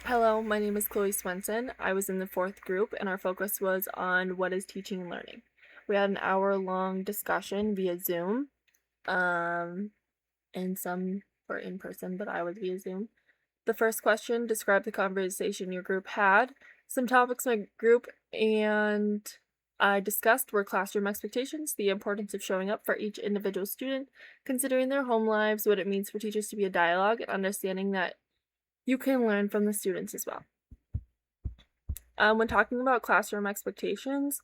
Hello, my name is Chloe Swenson. I was in the fourth group, and our focus was on what is teaching and learning. We had an hour-long discussion via Zoom, and some were in person, but I was via Zoom. The first question: describe the conversation your group had. Some topics my group and I discussed were classroom expectations, the importance of showing up for each individual student, considering their home lives, what it means for teachers to be a dialogue, and understanding that you can learn from the students as well. When talking about classroom expectations,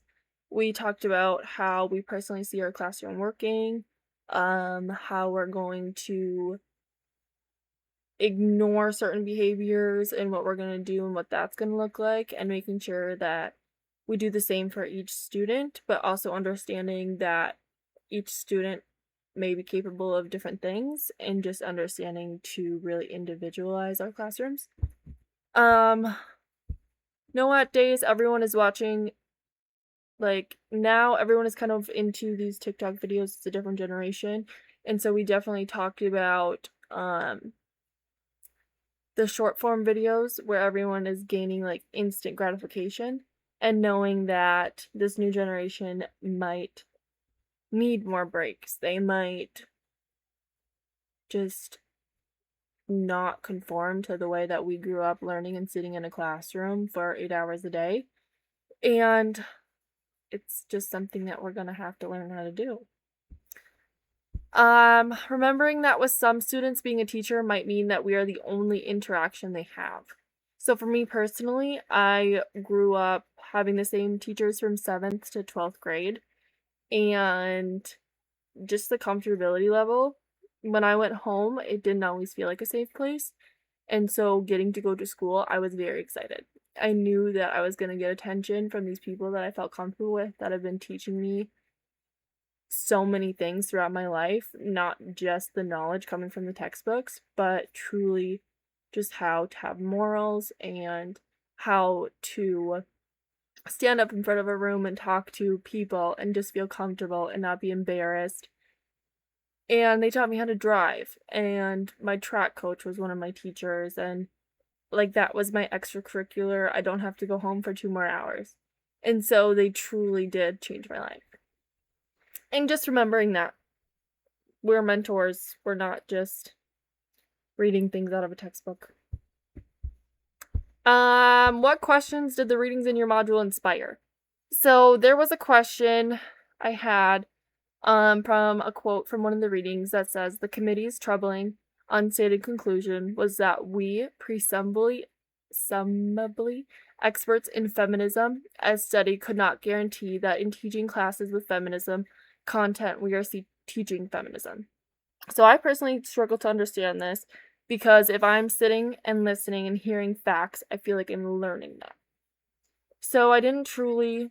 we talked about how we personally see our classroom working, how we're going to ignore certain behaviors and what we're going to do and what that's going to look like, and making sure that we do the same for each student, but also understanding that each student may be capable of different things and just understanding to really individualize our classrooms. Nowadays everyone is watching, like, now everyone is kind of into these TikTok videos. It's a different generation. And so we definitely talked about the short form videos where everyone is gaining like instant gratification, and knowing that this new generation might need more breaks. They might just not conform to the way that we grew up learning and sitting in a classroom for 8 hours a day. And it's just something that we're going to have to learn how to do. Remembering that with some students, being a teacher might mean that we are the only interaction they have. So for me personally, I grew up having the same teachers from 7th to 12th grade, and just the comfortability level. When I went home, it didn't always feel like a safe place. And so getting to go to school, I was very excited. I knew that I was going to get attention from these people that I felt comfortable with, that have been teaching me so many things throughout my life, not just the knowledge coming from the textbooks, but truly just how to have morals and how to stand up in front of a room and talk to people and just feel comfortable and not be embarrassed. And they taught me how to drive, and my track coach was one of my teachers, and like that was my extracurricular. I don't have to go home for 2 more hours. And so they truly did change my life. And just remembering that we're mentors, we're not just reading things out of a textbook. What questions did the readings in your module inspire? So there was a question I had from a quote from one of the readings that says, the committee's troubling, unstated conclusion was that we, presumably experts in feminism as study, could not guarantee that in teaching classes with feminism content we are teaching feminism. So I personally struggle to understand this, because if I'm sitting and listening and hearing facts, I feel like I'm learning them. So I didn't truly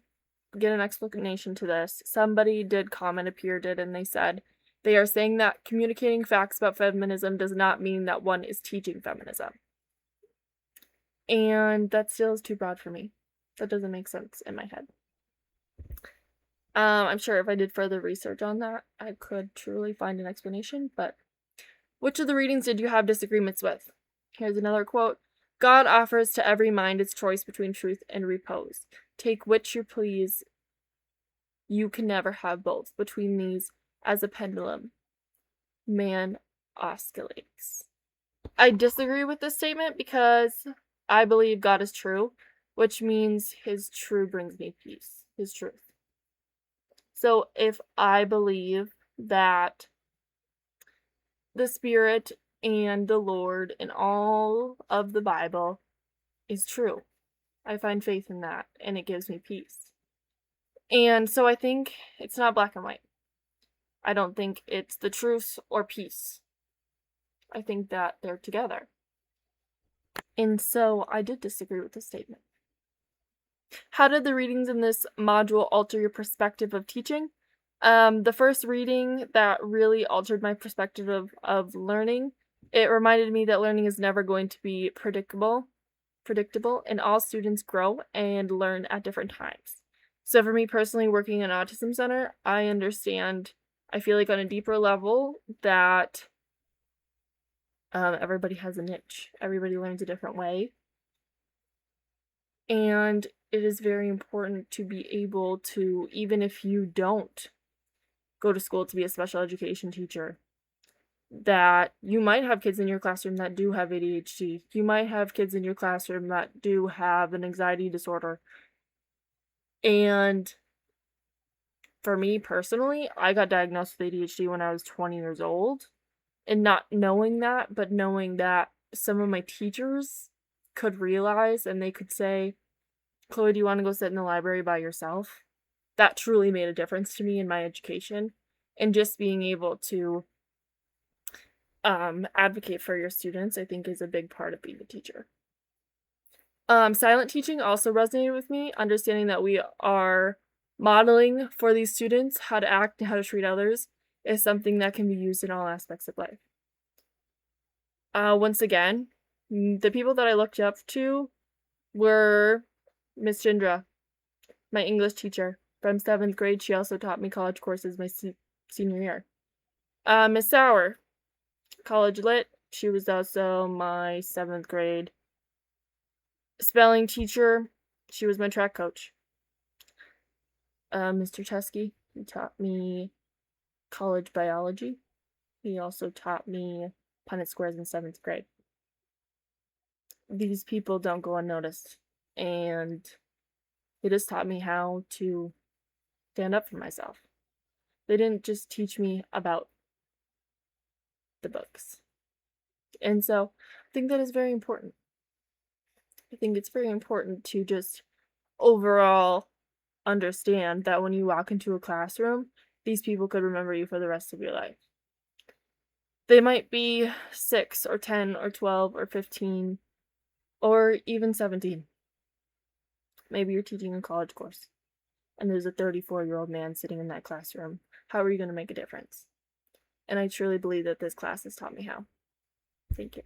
get an explanation to this. Somebody did comment, a peer did, and they said they are saying that communicating facts about feminism does not mean that one is teaching feminism. And that still is too broad for me. That doesn't make sense in my head. I'm sure if I did further research on that, I could truly find an explanation, but which of the readings did you have disagreements with? Here's another quote. God offers to every mind its choice between truth and repose. Take which you please. You can never have both. Between these, as a pendulum, man oscillates. I disagree with this statement because I believe God is true, which means his true brings me peace, his truth. So if I believe that the Spirit and the Lord and all of the Bible is true, I find faith in that, and it gives me peace. And so I think it's not black and white. I don't think it's the truth or peace. I think that they're together. And so I did disagree with the statement. How did the readings in this module alter your perspective of teaching? The first reading that really altered my perspective of learning, it reminded me that learning is never going to be predictable, and all students grow and learn at different times. So for me personally, working in an autism center, I understand, I feel like on a deeper level, that everybody has a niche. Everybody learns a different way. And it is very important to be able to, even if you don't go to school to be a special education teacher, that you might have kids in your classroom that do have ADHD. You might have kids in your classroom that do have an anxiety disorder. And for me personally, I got diagnosed with ADHD when I was 20 years old. And not knowing that, but knowing that some of my teachers could realize and they could say, Chloe, do you want to go sit in the library by yourself? That truly made a difference to me in my education. And just being able to advocate for your students, I think, is a big part of being a teacher. Silent teaching also resonated with me, understanding that we are modeling for these students how to act and how to treat others is something that can be used in all aspects of life. Once again, the people that I looked up to were Miss Jindra, my English teacher from 7th grade. She also taught me college courses my senior year. Miss Sauer, college lit. She was also my 7th grade spelling teacher. She was my track coach. Mr. Chesky, he taught me college biology. He also taught me Punnett squares in 7th grade. These people don't go unnoticed, and they just taught me how to stand up for myself. They didn't just teach me about the books. And so I think that is very important. I think it's very important to just overall understand that when you walk into a classroom, these people could remember you for the rest of your life. They might be 6 or 10 or 12 or 15 or even 17. Maybe you're teaching a college course and there's a 34-year-old man sitting in that classroom. How are you going to make a difference? And I truly believe that this class has taught me how. Thank you.